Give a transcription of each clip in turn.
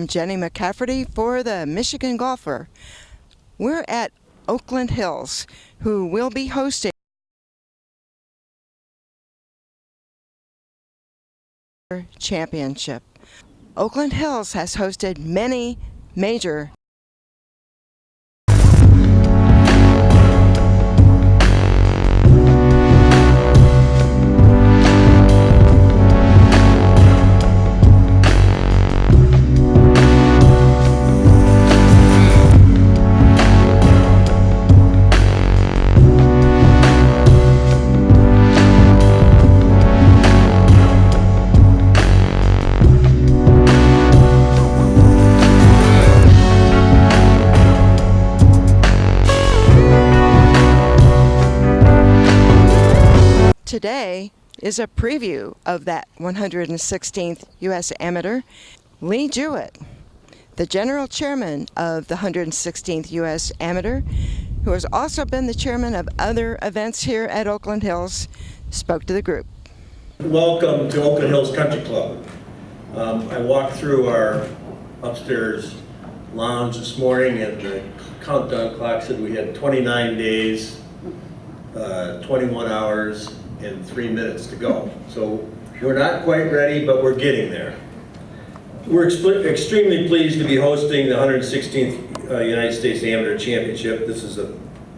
I'm Jenny McCafferty for the Michigan Golfer. We're at Oakland Hills, who will be hosting championship. Oakland Hills has hosted many major Today is a preview of that 116th U.S. Amateur. Lee Juett, the general chairman of the 116th U.S. Amateur, who has also been the chairman of other events here at Oakland Hills, spoke to the group. Welcome to Oakland Hills Country Club. I walked through our upstairs lounge this morning and the countdown clock said we had 29 days, 21 hours, and 3 minutes to go. So we're not quite ready, but we're getting there. We're extremely pleased to be hosting the 116th United States Amateur Championship. This is,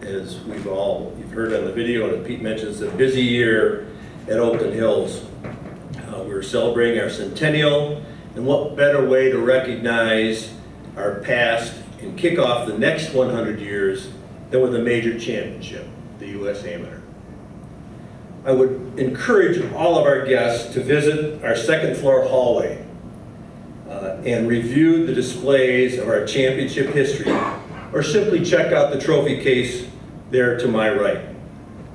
as you've heard on the video, and as Pete mentions, a busy year at Oakland Hills. We're celebrating our centennial, and what better way to recognize our past and kick off the next 100 years than with a major championship, the U.S. Amateur. I would encourage all of our guests to visit our second floor hallway and review the displays of our championship history, or simply check out the trophy case there to my right.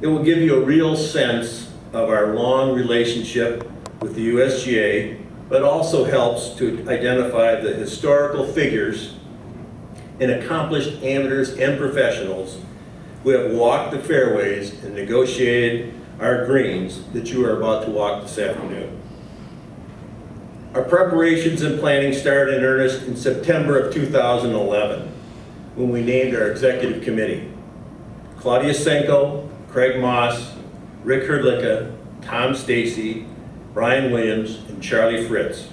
It will give you a real sense of our long relationship with the USGA, but also helps to identify the historical figures and accomplished amateurs and professionals who have walked the fairways and negotiated our greens that you are about to walk this afternoon. Our preparations and planning started in earnest in September of 2011 when we named our executive committee. Claudia Senko, Craig Moss, Rick Herdlicka, Tom Stacy, Brian Williams, and Charlie Fritz.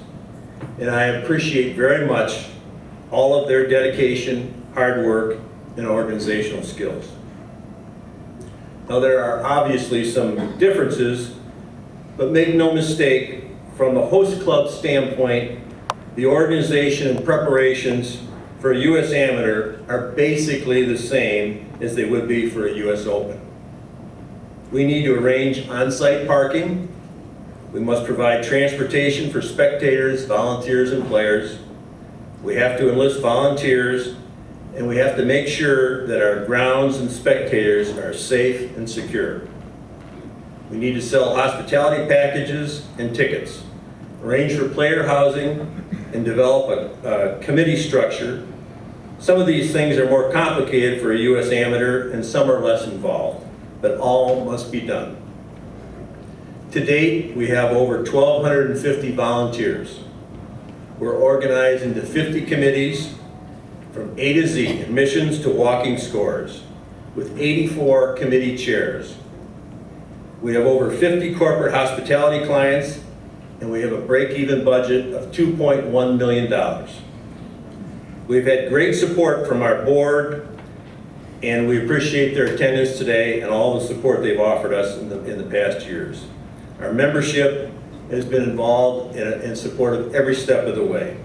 And I appreciate very much all of their dedication, hard work, and organizational skills. Now there are obviously some differences, but make no mistake, from the host club standpoint, the organization and preparations for a U.S. Amateur are basically the same as they would be for a U.S. Open. We need to arrange on-site parking. We must provide transportation for spectators, volunteers, and players. We have to enlist volunteers, and we have to make sure that our grounds and spectators are safe and secure. We need to sell hospitality packages and tickets, arrange for player housing, and develop a committee structure. Some of these things are more complicated for a U.S. Amateur, and some are less involved, but all must be done. To date, we have over 1,250 volunteers. We're organized into 50 committees, from A to Z, admissions to walking scores, with 84 committee chairs. We have over 50 corporate hospitality clients, and we have a break-even budget of $2.1 million. We've had great support from our board, and we appreciate their attendance today and all the support they've offered us in the past years. Our membership has been involved in support of every step of the way.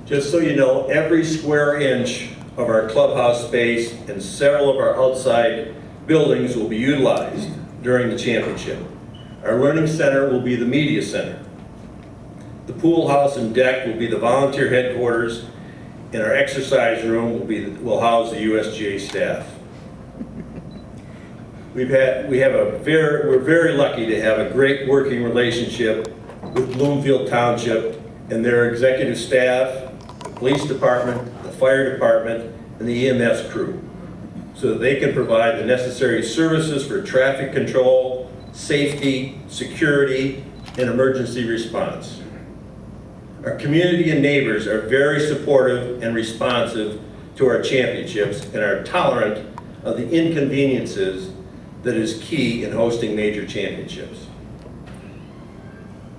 Just so you know, every square inch of our clubhouse space and several of our outside buildings will be utilized during the championship. Our learning center will be the media center. The pool house and deck will be the volunteer headquarters, and our exercise room will house the USGA staff. We're very lucky to have a great working relationship with Bloomfield Township and their executive staff, the police department, the fire department, and the EMS crew, so that they can provide the necessary services for traffic control, safety, security, and emergency response. Our community and neighbors are very supportive and responsive to our championships and are tolerant of the inconveniences that is key in hosting major championships.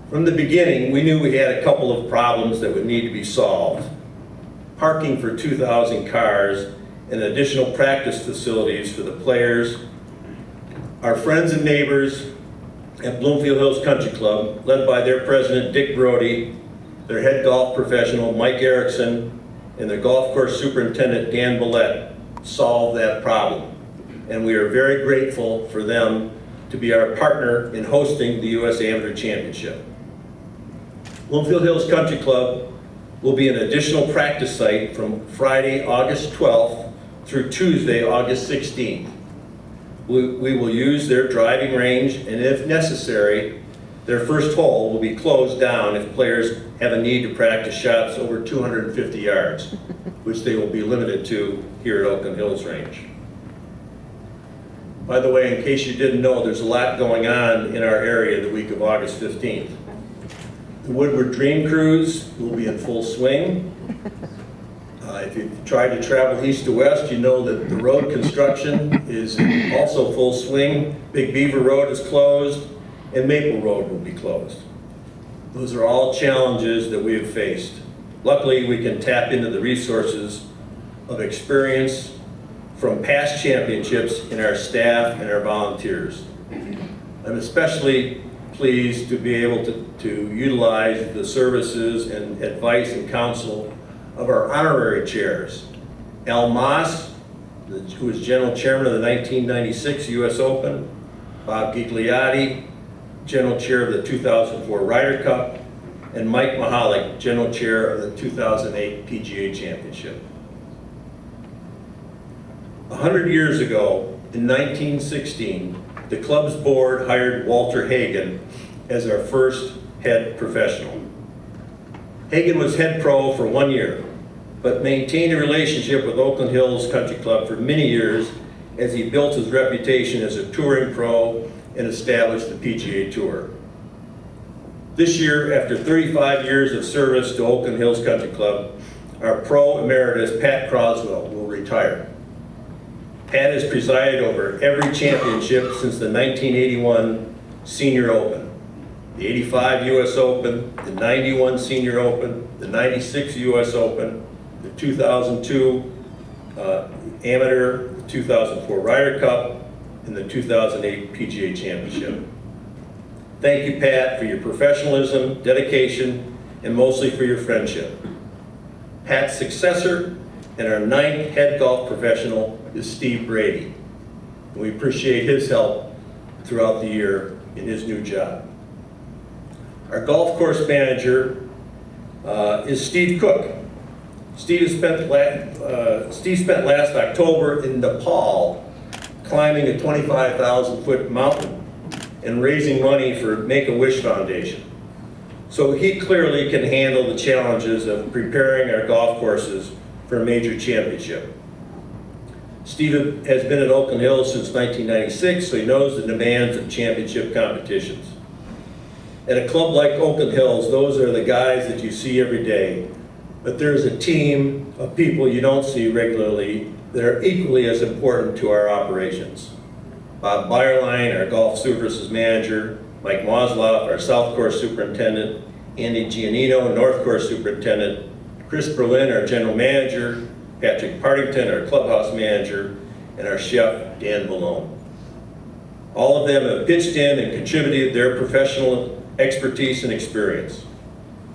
From the beginning, we knew we had a couple of problems that would need to be solved. Parking for 2,000 cars and additional practice facilities for the players. Our friends and neighbors at Bloomfield Hills Country Club, led by their president, Dick Brody, their head golf professional, Mike Erickson, and their golf course superintendent, Dan Billette, solved that problem. And we are very grateful for them to be our partner in hosting the U.S. Amateur Championship. Bloomfield Hills Country Club will be an additional practice site from Friday, August 12th through Tuesday, August 16th. We will use their driving range, and if necessary, their first hole will be closed down if players have a need to practice shots over 250 yards, which they will be limited to here at Oakland Hills Range. By the way, in case you didn't know, there's a lot going on in our area the week of August 15th. The Woodward Dream Cruise will be in full swing. If you've tried to travel east to west, you know that the road construction is also full swing. Big Beaver Road is closed, and Maple Road will be closed. Those are all challenges that we have faced. Luckily, we can tap into the resources of experience from past championships in our staff and our volunteers. I'm especially pleased to be able to utilize the services and advice and counsel of our honorary chairs. Al Moss, who was General Chairman of the 1996 U.S. Open, Bob Gigliotti, General Chair of the 2004 Ryder Cup, and Mike Mahalik, General Chair of the 2008 PGA Championship. 100 years ago, in 1916, the club's board hired Walter Hagen as our first head professional. Hagen was head pro for 1 year, but maintained a relationship with Oakland Hills Country Club for many years as he built his reputation as a touring pro and established the PGA Tour. This year, after 35 years of service to Oakland Hills Country Club, our pro emeritus, Pat Croswell, will retire. Pat has presided over every championship since the 1981 Senior Open, the 85 U.S. Open, the 91 Senior Open, the 96 U.S. Open, the 2002 Amateur, the 2004 Ryder Cup, and the 2008 PGA Championship. Thank you, Pat, for your professionalism, dedication, and mostly for your friendship. Pat's successor and our 9th head golf professional is Steve Brady. And we appreciate his help throughout the year in his new job. Our golf course manager is Steve Cook. Steve spent last October in Nepal climbing a 25,000-foot mountain and raising money for Make-A-Wish Foundation. So he clearly can handle the challenges of preparing our golf courses for a major championship. Steve has been at Oakland Hills since 1996, so he knows the demands of championship competitions. At a club like Oakland Hills, those are the guys that you see every day, but there's a team of people you don't see regularly that are equally as important to our operations. Bob Bayerlein, our golf services manager, Mike Mosloff, our South Course superintendent, Andy Giannino, North Course superintendent, Chris Berlin, our general manager, Patrick Partington, our clubhouse manager, and our chef, Dan Malone. All of them have pitched in and contributed their professional expertise and experience.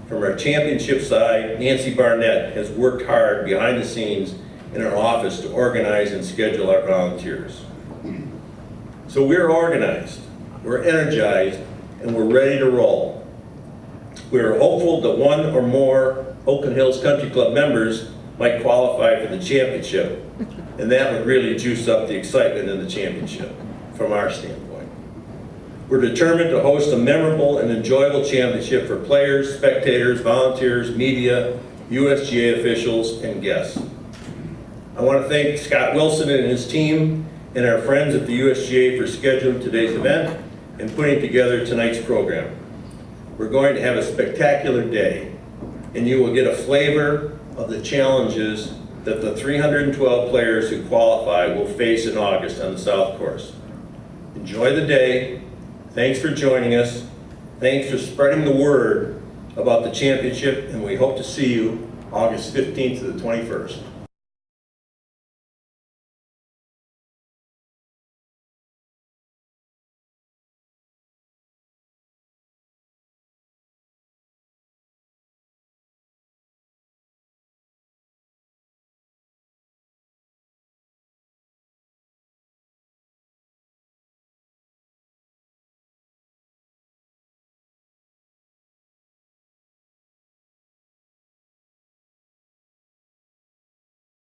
From our championship side, Nancy Barnett has worked hard behind the scenes in our office to organize and schedule our volunteers. So we're organized, we're energized, and we're ready to roll. We're hopeful that one or more Oakland Hills Country Club members might qualify for the championship, and that would really juice up the excitement in the championship from our standpoint. We're determined to host a memorable and enjoyable championship for players, spectators, volunteers, media, USGA officials, and guests. I want to thank Scott Wilson and his team and our friends at the USGA for scheduling today's event and putting together tonight's program. We're going to have a spectacular day. and you will get a flavor of the challenges that the 312 players who qualify will face in August on the South Course. Enjoy the day. Thanks for joining us. Thanks for spreading the word about the championship, and we hope to see you August 15th to the 21st.